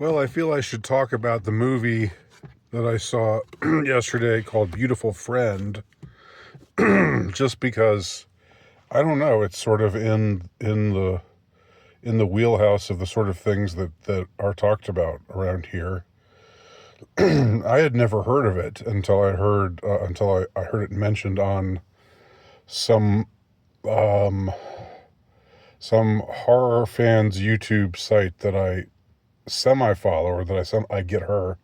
Well, I feel I should talk about the movie that I saw yesterday called Beautiful Friend, just because I don't know, it's sort of in the wheelhouse of the sort of things that are talked about around here. I had never heard of it until I heard it mentioned on some um, some horror fans YouTube site that I semi follow, or that I get her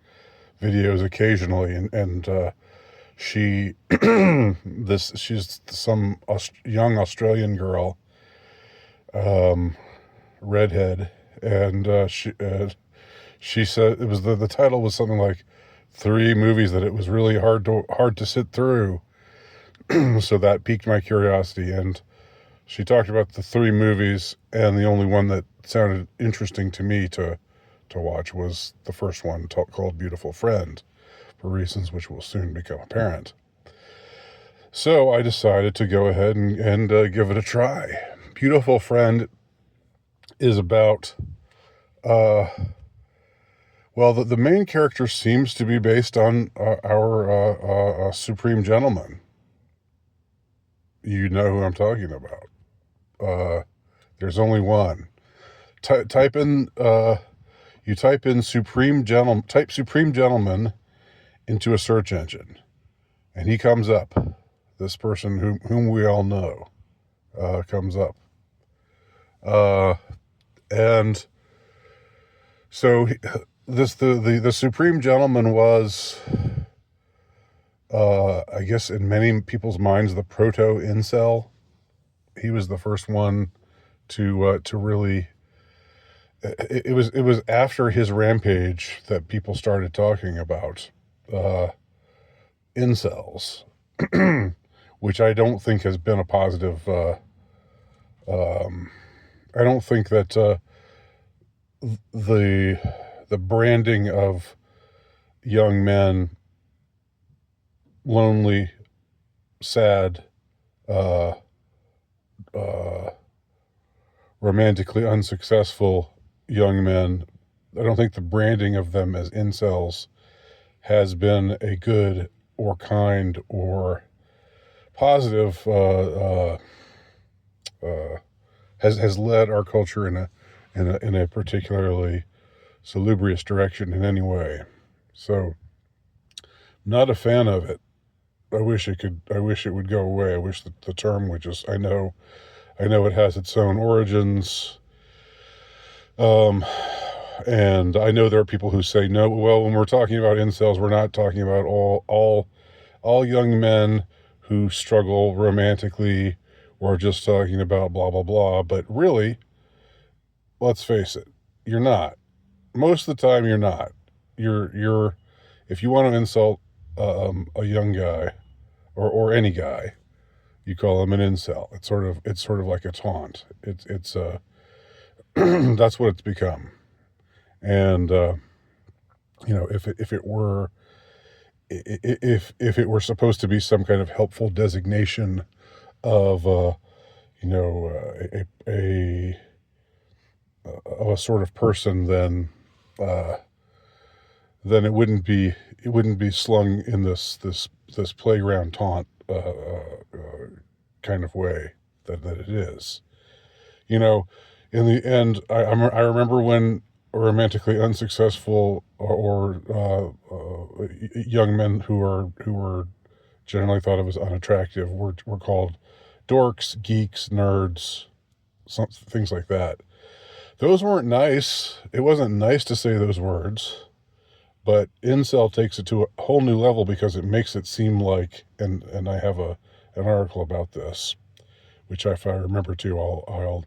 videos occasionally, and she she's some young Australian girl, um, redhead, and she said it was the title was something like three movies that it was really hard to sit through. So that piqued my curiosity, and she talked about the three movies, and the only one that sounded interesting to me to watch was the first one called Beautiful Friend, for reasons which will soon become apparent. So I decided to go ahead and give it a try. Beautiful Friend is about, uh, well, the main character seems to be based on our Supreme Gentleman. You know who I'm talking about. There's only one. Type in, you type in type Supreme Gentleman into a search engine, and he comes up. This person whom we all know comes up. And so the Supreme Gentleman was, I guess in many people's minds, the proto incel. He was the first one to really. It was after his rampage that people started talking about uh, incels, which I don't think has been a positive. I don't think that the the branding of young men, lonely, sad, uh, uh, romantically unsuccessful young men, I don't think the branding of them as incels has been a good or kind or positive, has led our culture in a particularly salubrious direction in any way. So, not a fan of it. I wish it could. I wish it would go away. I wish that the term would just. I know it has its own origins. Um, and I know there are people who say no. Well, when we're talking about incels, we're not talking about all young men who struggle romantically. We're just talking about blah blah blah. But really, let's face it, you're not. Most of the time, you're not. You're if you want to insult a young guy or any guy, you call him an incel. It's sort of like a taunt. It's that's what it's become. And if it were if it were supposed to be some kind of helpful designation of of a sort of person, uh, then it wouldn't be slung in this playground taunt kind of way that it is. You know, in the end, I remember when romantically unsuccessful or young men who were generally thought of as unattractive were called dorks, geeks, nerds, things like that. Those weren't nice. It wasn't nice to say those words, but incel takes it to a whole new level because it makes it seem like, and I have an article about this, which if I remember to, I'll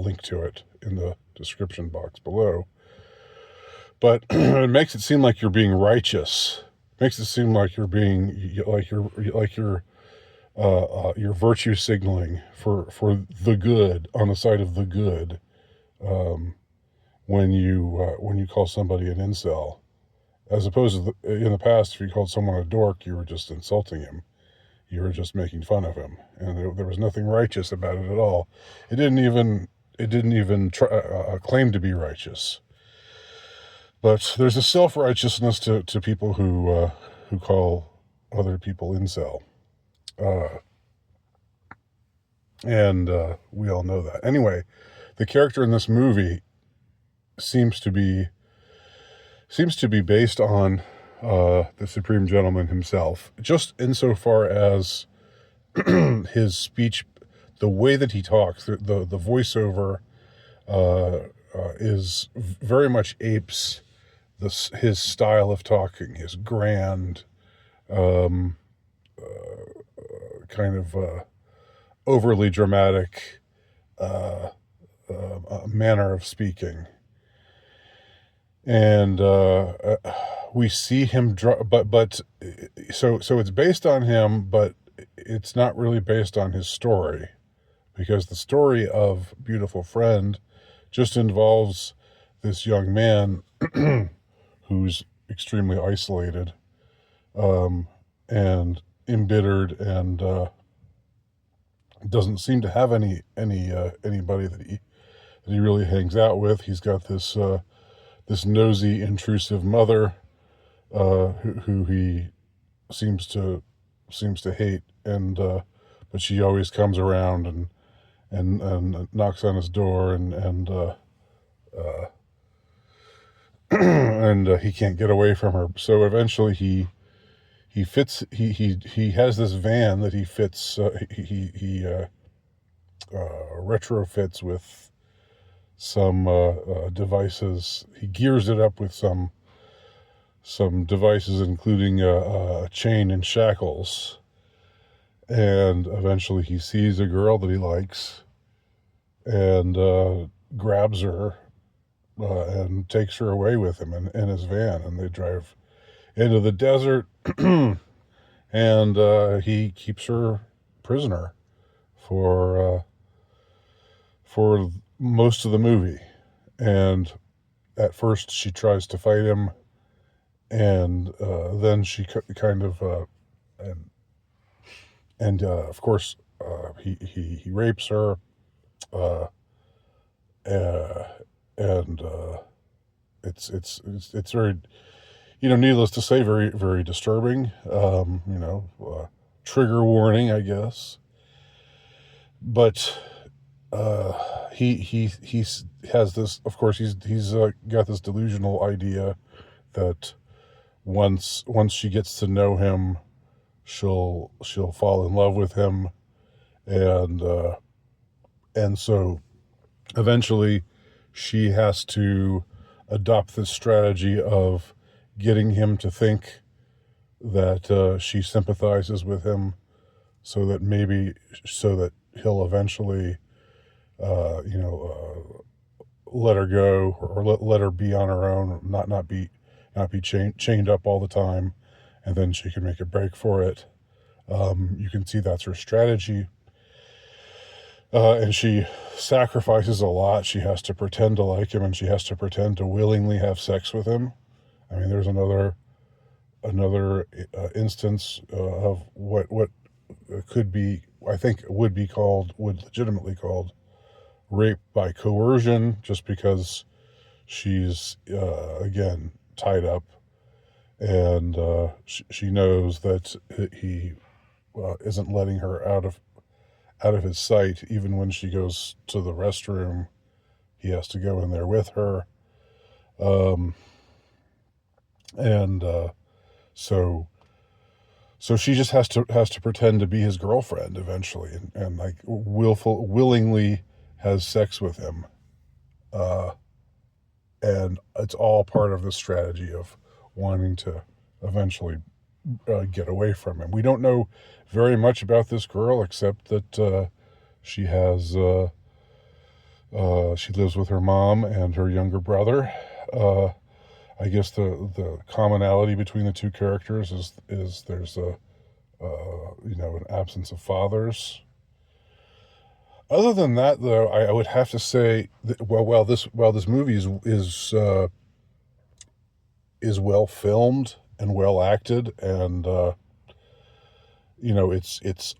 link to it in the description box below. But it makes it seem like you're being righteous. It makes it seem like you're virtue signaling for the good, on the side of the good, um, when you call somebody an incel, as opposed to in the past, if you called someone a dork, you were just insulting him. You were just making fun of him, and there was nothing righteous about it at all. It didn't even try, claim to be righteous. But there's a self-righteousness to people who call other people incel. Uh, and we all know that. Anyway, the character in this movie seems to be based on the Supreme Gentleman himself, just insofar as his speech, the way that he talks, the voiceover is very much apes his style of talking, his grand, um, kind of overly dramatic manner of speaking. And we see him but so it's based on him, but it's not really based on his story, because the story of Beautiful Friend just involves this young man who's extremely isolated, and embittered, and doesn't seem to have anybody that he really hangs out with. He's got this nosy, intrusive mother, who he seems to hate, and but she always comes around and knocks on his door, and he can't get away from her. So eventually he has this van that he fits, retrofits with some devices. He gears it up with some devices, including a chain and shackles. And eventually he sees a girl that he likes, and grabs her, and takes her away with him in his van, and they drive into the desert. And he keeps her prisoner for most of the movie. And at first she tries to fight him, and then she kind of and of course he rapes her, uh, and it's very, needless to say, very, very disturbing. Trigger warning, I guess. But he has this. Of course, he's got this delusional idea that once she gets to know him, she'll fall in love with him, and so eventually she has to adopt this strategy of getting him to think that she sympathizes with him, so that he'll eventually let her go, or let her be on her own, not be chained up all the time, and then she can make a break for it. You can see that's her strategy. And she sacrifices a lot. She has to pretend to like him, and she has to pretend to willingly have sex with him. I mean, there's another instance of what could be, I think, would legitimately called rape by coercion, just because she's again tied up, and she knows that he isn't letting her out of his sight. Even when she goes to the restroom, he has to go in there with her. And so she just has to pretend to be his girlfriend eventually, and like willingly has sex with him. And it's all part of the strategy of wanting to eventually get away from him. We don't know very much about this girl, except that she has she lives with her mom and her younger brother. I guess the commonality between the two characters is there's an absence of fathers. Other than that, though, I would have to say that while this movie is well filmed and well acted, and it's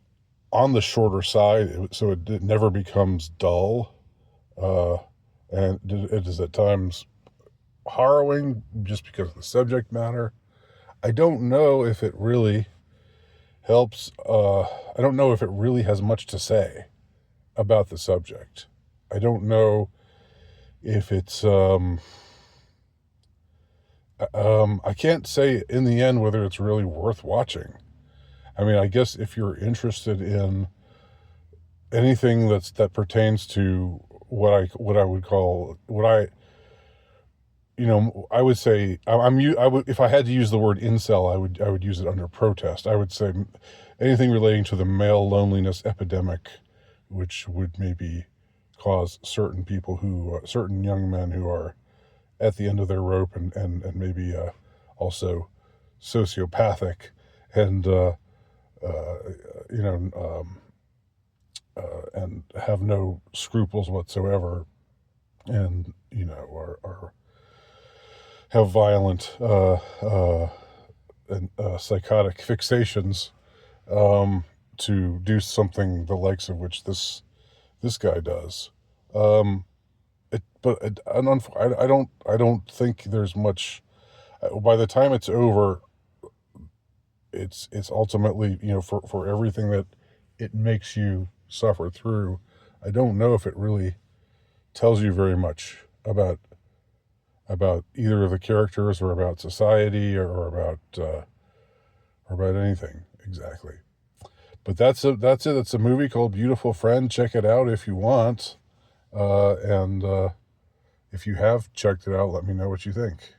on the shorter side, so it never becomes dull, and it is at times harrowing just because of the subject matter. I don't know if it really helps. I don't know if it really has much to say about the subject. I don't know if it's. I can't say in the end whether it's really worth watching. I mean, I guess if you're interested in anything that pertains to what I would call I would say I would, if I had to use the word incel, I would use it under protest. I would say anything relating to the male loneliness epidemic, which would maybe cause certain people certain young men who are at the end of their rope and maybe also sociopathic and uh, you know and have no scruples whatsoever, and are have violent and psychotic fixations to do something the likes of which this guy does. Um, I don't think there's much. By the time it's over, it's ultimately, for everything that it makes you suffer through. I don't know if it really tells you very much about either of the characters or about society or about anything exactly. But that's it. It's a movie called Beautiful Friend. Check it out if you want, and if you have checked it out, let me know what you think.